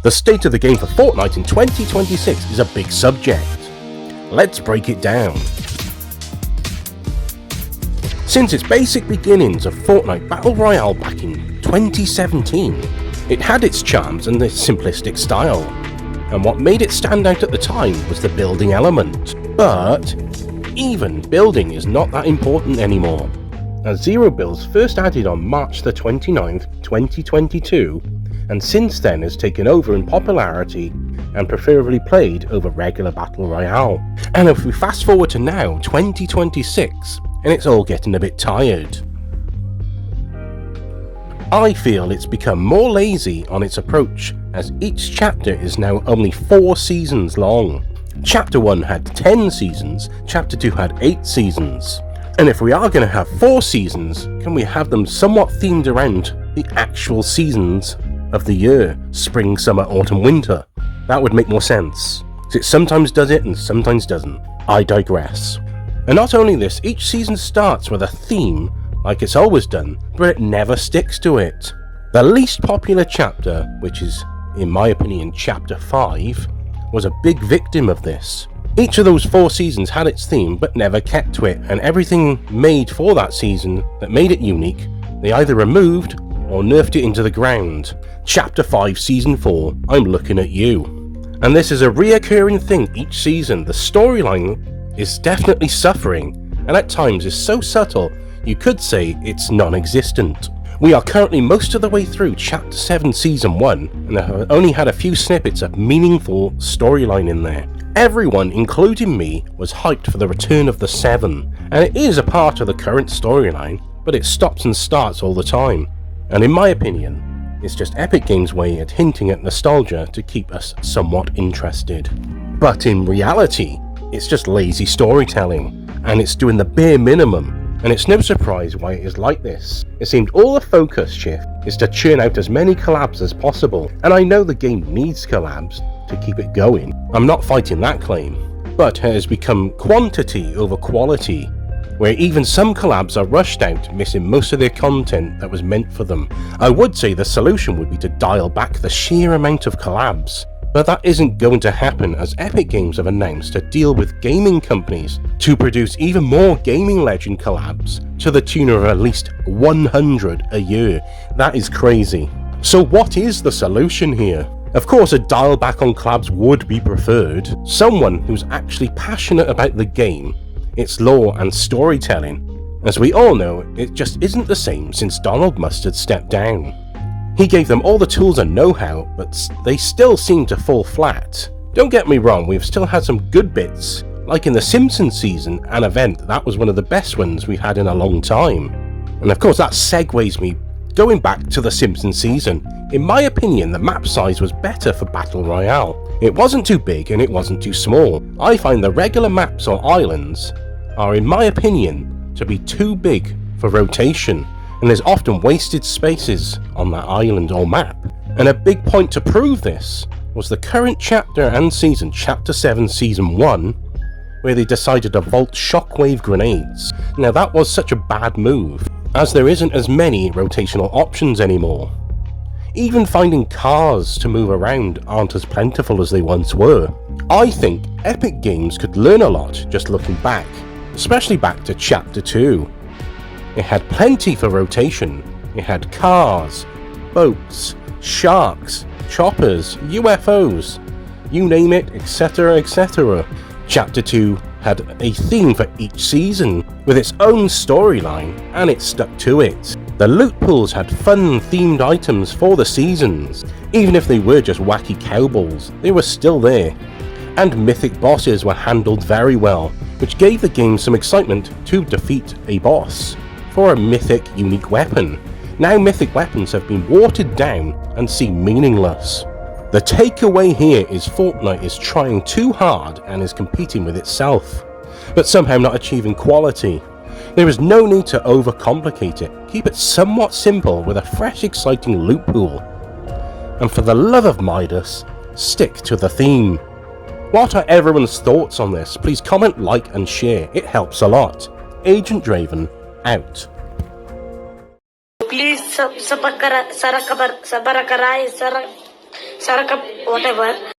The state of the game for Fortnite in 2026 is a big subject. Let's break it down. Since its basic beginnings of Fortnite Battle Royale back in 2017, it had its charms and its simplistic style, and what made it stand out at the time was the building element. But even building is not that important anymore, as Zero Builds first added on March the 29th, 2022, and since then has taken over in popularity and preferably played over regular Battle Royale. And if we fast forward to now, 2026, and it's all getting a bit tired. I feel it's become more lazy on its approach, as each chapter is now only 4 seasons long. Chapter 1 had 10 seasons, Chapter 2 had 8 seasons. And if we are going to have 4 seasons, can we have them somewhat themed around the actual seasons of the year? Spring, summer, autumn, winter. That would make more sense. It sometimes does it and sometimes doesn't. I digress. And not only this, each season starts with a theme like it's always done, but it never sticks to it. The least popular chapter, which is, in my opinion, Chapter 5, was a big victim of this. Each of those 4 seasons had its theme, but never kept to it, and everything made for that season that made it unique, they either removed or nerfed it into the ground. Chapter 5 Season 4, I'm looking at you. And this is a reoccurring thing each season. The storyline is definitely suffering, and at times is so subtle you could say it's non-existent. We are currently most of the way through Chapter 7 Season 1, and have only had a few snippets of meaningful storyline in there. Everyone, including me, was hyped for the return of the 7, and it is a part of the current storyline, but it stops and starts all the time. And in my opinion, it's just Epic Games' way at hinting at nostalgia to keep us somewhat interested. But in reality, it's just lazy storytelling, and it's doing the bare minimum. And it's no surprise why it is like this. It seemed all the focus shift is to churn out as many collabs as possible, and I know the game needs collabs to keep it going. I'm not fighting that claim, but it has become quantity over quality, where even some collabs are rushed out, missing most of their content that was meant for them. I would say the solution would be to dial back the sheer amount of collabs, but that isn't going to happen, as Epic Games have announced a deal with gaming companies to produce even more Gaming Legend collabs to the tune of at least 100 a year. That is crazy. So what is the solution here? Of course, a dial back on collabs would be preferred. Someone who's actually passionate about the game, its lore and storytelling. As we all know, it just isn't the same since Donald Mustard stepped down. He gave them all the tools and know-how, but they still seem to fall flat. Don't get me wrong, we've still had some good bits, like in the Simpsons season, an event that was one of the best ones we've had in a long time. And of course that segues me going back to the Simpsons season. In my opinion, the map size was better for Battle Royale. It wasn't too big and it wasn't too small. I find the regular maps or islands are, in my opinion, to be too big for rotation, and there's often wasted spaces on that island or map. And a big point to prove this was the current chapter and season, Chapter 7 Season 1, where they decided to vault shockwave grenades. Now that was such a bad move, as there isn't as many rotational options anymore. Even finding cars to move around aren't as plentiful as they once were. I think Epic Games could learn a lot just looking back, especially back to Chapter 2. It had plenty for rotation. It had cars, boats, sharks, choppers, UFOs, you name it, etc, etc. Chapter 2 had a theme for each season, with its own storyline, and it stuck to it. The loot pools had fun themed items for the seasons. Even if they were just wacky cowballs, they were still there. And mythic bosses were handled very well, which gave the game some excitement to defeat a boss for a mythic unique weapon. Now mythic weapons have been watered down and seem meaningless. The takeaway here is Fortnite is trying too hard and is competing with itself, but somehow not achieving quality. There is no need to overcomplicate it. Keep it somewhat simple with a fresh, exciting loot pool. And for the love of Midas, stick to the theme. What are everyone's thoughts on this? Please comment, like and share. It helps a lot. Agent Draven out. Please Saraka, whatever.